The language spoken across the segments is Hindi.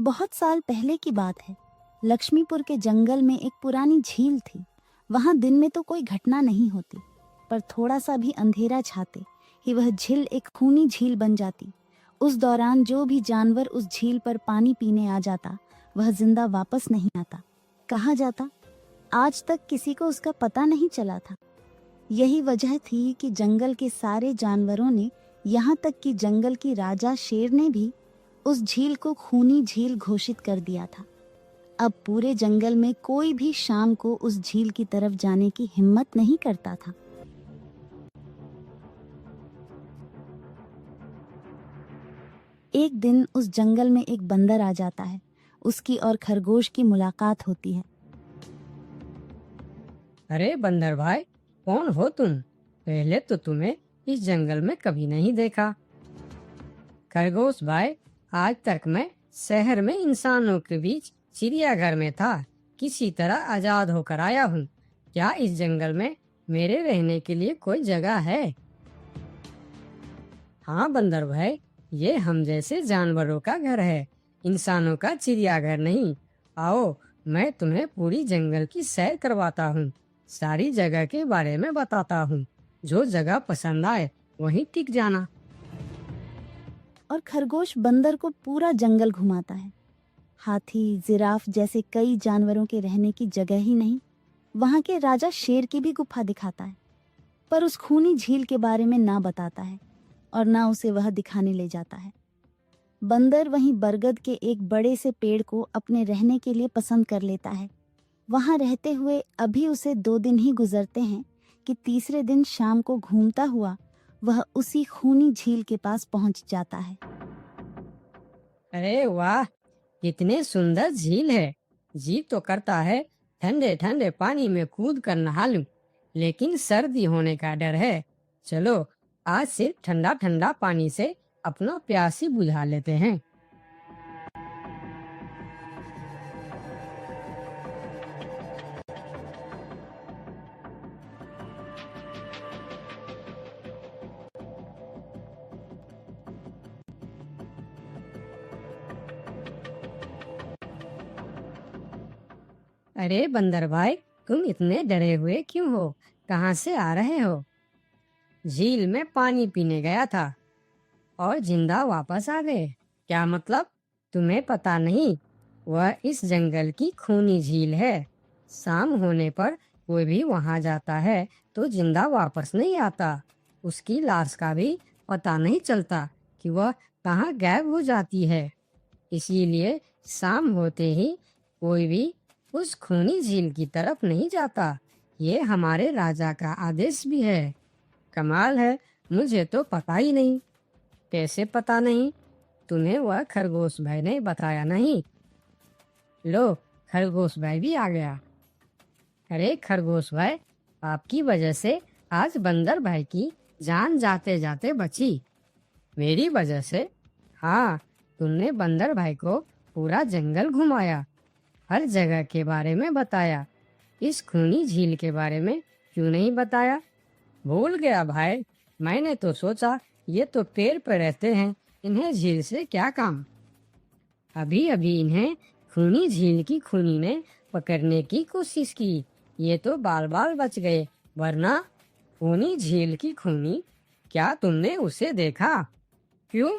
बहुत साल पहले की बात है। लक्ष्मीपुर के जंगल में एक पुरानी झील थी। वहां दिन में तो कोई घटना नहीं होती, पर थोड़ा सा भी अंधेरा छाते ही वह झील एक खूनी झील बन जाती। उस दौरान जो भी जानवर उस झील पर पानी पीने आ जाता, वह जिंदा वापस नहीं आता। कहाँ जाता, आज तक किसी को उसका पता नहीं चला था। यही वजह थी कि जंगल के सारे जानवरों ने, यहाँ तक कि जंगल की राजा शेर ने भी उस झील को खूनी झील घोषित कर दिया था। अब पूरे जंगल में कोई भी शाम को उस झील की तरफ जाने की हिम्मत नहीं करता था। एक दिन उस जंगल में एक बंदर आ जाता है। उसकी और खरगोश की मुलाकात होती है। अरे बंदर भाई, कौन हो तुम? पहले तो तुम्हें इस जंगल में कभी नहीं देखा। खरगोश भाई, आज तक मैं शहर में इंसानों के बीच चिड़ियाघर में था। किसी तरह आजाद होकर आया हूँ। क्या इस जंगल में मेरे रहने के लिए कोई जगह है? हाँ बंदर भाई, ये हम जैसे जानवरों का घर है, इंसानों का चिड़ियाघर नहीं। आओ, मैं तुम्हें पूरी जंगल की सैर करवाता हूँ। सारी जगह के बारे में बताता हूँ। जो जगह पसंद आए वहीं टिक जाना। और खरगोश बंदर को पूरा जंगल घुमाता है। हाथी, जिराफ जैसे कई जानवरों के रहने की जगह ही नहीं, वहां के राजा शेर की भी गुफा दिखाता है। पर उस खूनी झील के बारे में ना बताता है और ना उसे वह दिखाने ले जाता है। बंदर वहीं बरगद के एक बड़े से पेड़ को अपने रहने के लिए पसंद कर लेता है। वहां रहते हुए अभी उसे 2 दिन ही गुजरते हैं कि तीसरे दिन शाम को घूमता हुआ वह उसी खूनी झील के पास पहुंच जाता है। अरे वाह, कितने सुंदर झील है। जी तो करता है ठंडे ठंडे पानी में कूद कर नहा लूं, लेकिन सर्दी होने का डर है। चलो, आज सिर्फ ठंडा ठंडा पानी से अपना प्यास ही बुझा लेते हैं। अरे बंदर भाई, तुम इतने डरे हुए क्यों हो? कहाँ से आ रहे हो? झील में पानी पीने गया था और जिंदा वापस आ गए। क्या मतलब? तुम्हें पता नहीं? वह इस जंगल की खूनी झील है। शाम होने पर कोई भी वहां जाता है तो जिंदा वापस नहीं आता। उसकी लाश का भी पता नहीं चलता कि वह कहाँ गायब हो जाती है। इसीलिए शाम होते ही कोई भी उस खूनी झील की तरफ नहीं जाता। ये हमारे राजा का आदेश भी है। कमाल है, मुझे तो पता ही नहीं। कैसे पता नहीं? तुम्हें वह खरगोश भाई ने बताया नहीं? लो, खरगोश भाई भी आ गया। अरे खरगोश भाई, आपकी वजह से आज बंदर भाई की जान जाते जाते बची। मेरी वजह से? हाँ, तुमने बंदर भाई को पूरा जंगल घुमाया, हर जगह के बारे में बताया। इस खूनी झील के बारे में क्यों नहीं बताया? भूल गया भाई, मैंने तो सोचा ये तो पेड़ पर रहते हैं, इन्हें झील से क्या काम। अभी अभी इन्हें खूनी झील की खूनी ने पकड़ने की कोशिश की, ये तो बाल बाल बच गए। वरना खूनी झील की खूनी, क्या तुमने उसे देखा? क्यों,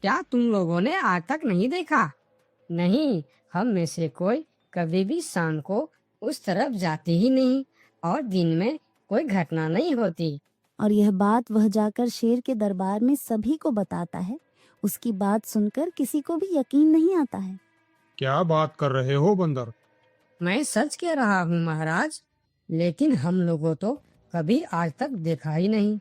क्या तुम लोगों ने आज तक नहीं देखा? नहीं, हम में से कोई कभी भी शाम को उस तरफ जाते ही नहीं और दिन में कोई घटना नहीं होती। और यह बात वह जाकर शेर के दरबार में सभी को बताता है। उसकी बात सुनकर किसी को भी यकीन नहीं आता है। क्या बात कर रहे हो बंदर? मैं सच कह रहा हूँ महाराज, लेकिन हम लोगों तो कभी आज तक देखा ही नहीं,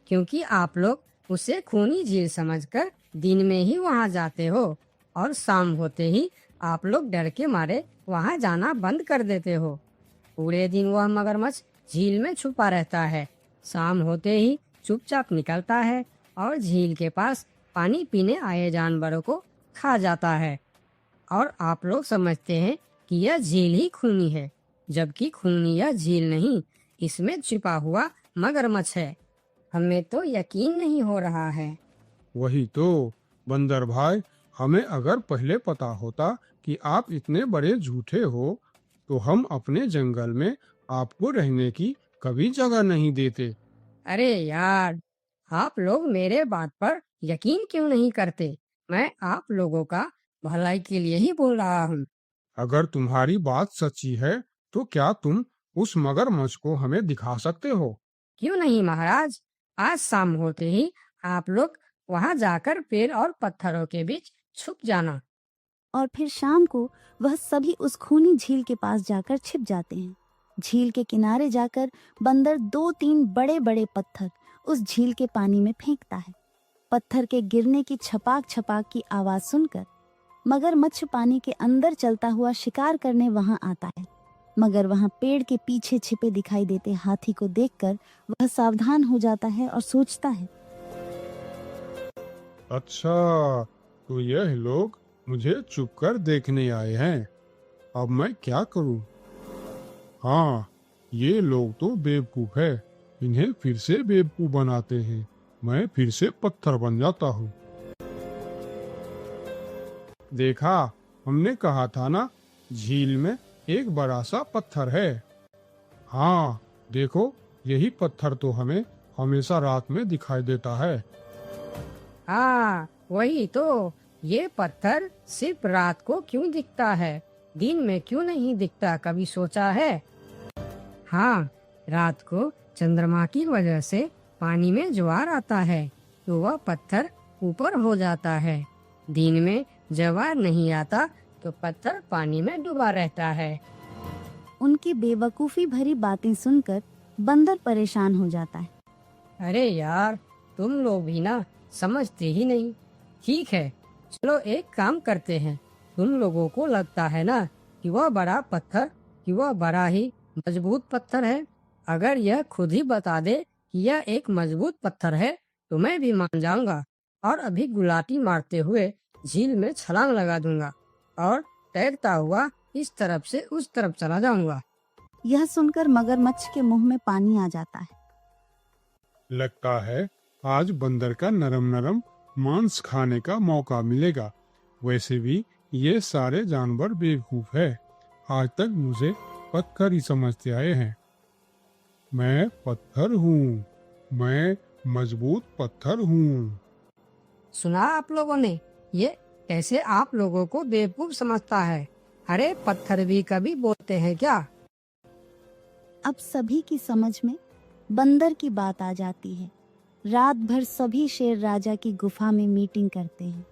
क्योंकि आप लोग उसे खूनी झील समझकर दिन में ही वहां जाते हो और शाम होते ही आप लोग डर के मारे वहां जाना बंद कर देते हो। पूरे दिन वह मगरमच्छ झील में छुपा रहता है, शाम होते ही चुपचाप निकलता है और झील के पास पानी पीने आए जानवरों को खा जाता है। और आप लोग समझते हैं कि यह झील ही खूनी है, जबकि खूनी यह झील नहीं, इसमें छिपा हुआ मगरमच्छ है। हमें तो यकीन नहीं हो रहा है। वही तो बंदर भाई, हमें अगर पहले पता होता कि आप इतने बड़े झूठे हो, तो हम अपने जंगल में आपको रहने की कभी जगह नहीं देते। अरे यार, आप लोग मेरे बात पर यकीन क्यों नहीं करते? मैं आप लोगों का भलाई के लिए ही बोल रहा हूँ। अगर तुम्हारी बात सच्ची है, तो क्या तुम उस मगरमच्छ को हमें दिखा सकते हो? क्यों नहीं महाराज? आज शाम होते ही आप लोग वहां जाकर पेड़ और पत्थरों के बीच छुप जाना। और फिर शाम को वह सभी उस खूनी झील के पास जाकर छिप जाते हैं। झील के किनारे जाकर बंदर दो तीन बड़े बड़े पत्थर उस झील के पानी में फेंकता है। पत्थर के गिरने की छपाक छपाक की आवाज सुनकर मगरमच्छ पानी के अंदर चलता हुआ शिकार करने वहां आता है। मगर वहां पेड़ के पीछे छिपे दिखाई देते हाथी को देखकर वह सावधान हो जाता है और सोचता है, अच्छा, तो यह लोग मुझे चुपकर देखने आए हैं। अब मैं क्या करूं? हाँ, ये लोग तो बेवकूफ है। इन्हें फिर से बेवकूफ बनाते हैं। मैं फिर से पत्थर बन जाता हूँ। देखा, हमने कहा था ना, झील में एक बड़ा सा पत्थर है। हाँ, देखो, यही पत्थर तो हमें हमेशा रात में दिखाई देता है। हाँ, वही तो। ये पत्थर सिर्फ रात को क्यों दिखता है, दिन में क्यों नहीं दिखता, कभी सोचा है? हाँ, रात को चंद्रमा की वजह से पानी में ज्वार आता है, तो वह पत्थर ऊपर हो जाता है। दिन में ज्वार नहीं आता तो पत्थर पानी में डूबा रहता है। उनकी बेवकूफी भरी बातें सुनकर बंदर परेशान हो जाता है। अरे यार, तुम लोग भी ना समझते ही नहीं। ठीक है, चलो एक काम करते हैं। तुम लोगों को लगता है ना कि वह बड़ा पत्थर, कि वह बड़ा ही मजबूत पत्थर है। अगर यह खुद ही बता दे कि यह एक मजबूत पत्थर है, तो मैं भी मान जाऊंगा और अभी गुलाटी मारते हुए झील में छलांग लगा दूंगा और तैरता हुआ इस तरफ से उस तरफ चला जाऊंगा। यह सुनकर मगरमच्छ के मुंह में पानी आ जाता है। लगता है आज बंदर का नरम नरम मांस खाने का मौका मिलेगा। वैसे भी ये सारे जानवर बेवकूफ है। आज तक मुझे पत्थर ही समझते आए हैं। मैं पत्थर हूँ। मैं मजबूत पत्थर हूँ। सुना आप लोगों ने? ये कैसे आप लोगों को बेवकूफ समझता है? अरे पत्थर भी कभी बोलते हैं क्या? अब सभी की समझ में बंदर की बात आ जाती है। रात भर सभी शेर राजा की गुफा में मीटिंग करते हैं।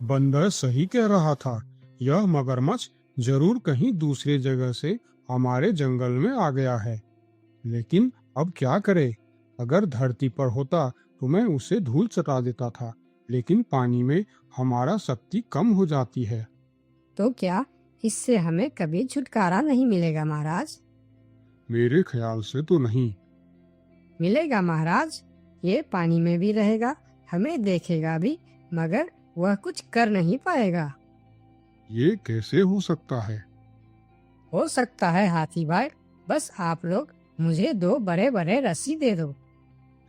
बंदर सही कह रहा था। यह मगरमच्छ जरूर कहीं दूसरे जगह से हमारे जंगल में आ गया है। लेकिन अब क्या करे? अगर धरती पर होता तो मैं उसे धूल चटा देता था, लेकिन पानी में हमारा शक्ति कम हो जाती है। तो क्या इससे हमें कभी छुटकारा नहीं मिलेगा महाराज? मेरे ख्याल से तो नहीं। मिलेगा महाराज। ये पानी में भी रहेगा, हमें देखेगा भी, मगर वह कुछ कर नहीं पाएगा। ये कैसे हो सकता है? हो सकता है हाथी भाई। बस आप लोग मुझे दो बड़े बड़े रस्सी दे दो।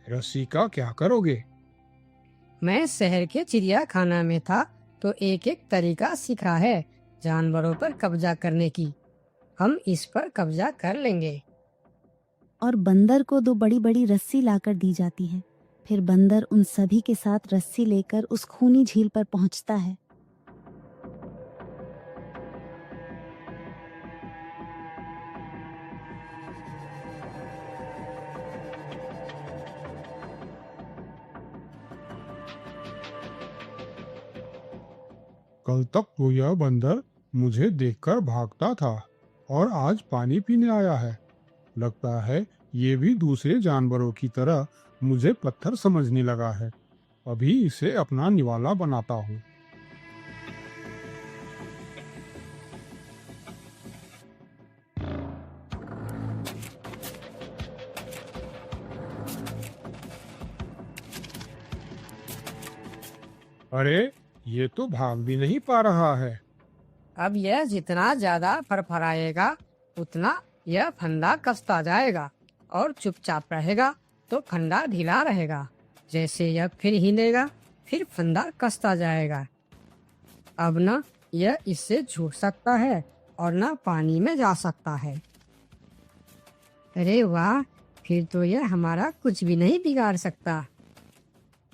रस्सी का क्या करोगे? मैं शहर के चिड़ियाखाना में था तो एक एक तरीका सीखा है जानवरों पर कब्जा करने की। हम इस पर कब्जा कर लेंगे। और बंदर को दो बड़ी बड़ी रस्सी लाकर दी जाती है। फिर बंदर उन सभी के साथ रस्सी लेकर उस खूनी झील पर पहुंचता है। कल तक तो यह बंदर मुझे देखकर भागता था और आज पानी पीने आया है। लगता है ये भी दूसरे जानवरों की तरह मुझे पत्थर समझने लगा है। अभी इसे अपना निवाला बनाता हूँ। अरे, ये तो भाग भी नहीं पा रहा है। अब यह जितना ज्यादा फरफराएगा उतना यह फंदा कसता जाएगा और चुपचाप रहेगा तो फंदा ढीला रहेगा। जैसे यह फिर हिलेगा फिर फंदा कसता जाएगा। अब ना यह इससे छूट सकता है और ना पानी में जा सकता है। अरे वाह, फिर तो यह हमारा कुछ भी नहीं बिगाड़ सकता।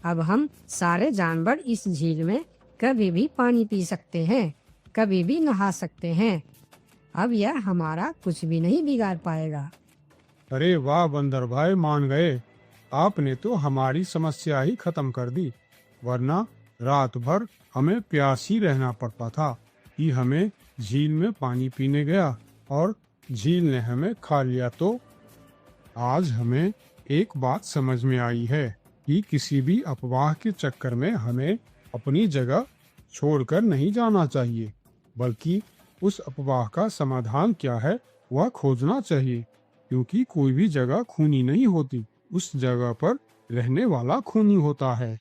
अब हम सारे जानवर इस झील में कभी भी पानी पी सकते हैं, कभी भी नहा सकते हैं। अब यह हमारा कुछ भी नहीं बिगाड़ पाएगा। अरे वाह बंदर भाई, मान गए। आपने तो हमारी समस्या ही खत्म कर दी, वरना रात भर हमें प्यास ही रहना पड़ता था कि हमें झील में पानी पीने गया और झील ने हमें खा लिया। तो आज हमें एक बात समझ में आई है कि किसी भी अफवाह के चक्कर में हमें अपनी जगह छोड़कर नहीं जाना चाहिए, बल्कि उस अफवाह का समाधान क्या है वह खोजना चाहिए, क्योंकि कोई भी जगह खूनी नहीं होती, उस जगह पर रहने वाला खूनी होता है।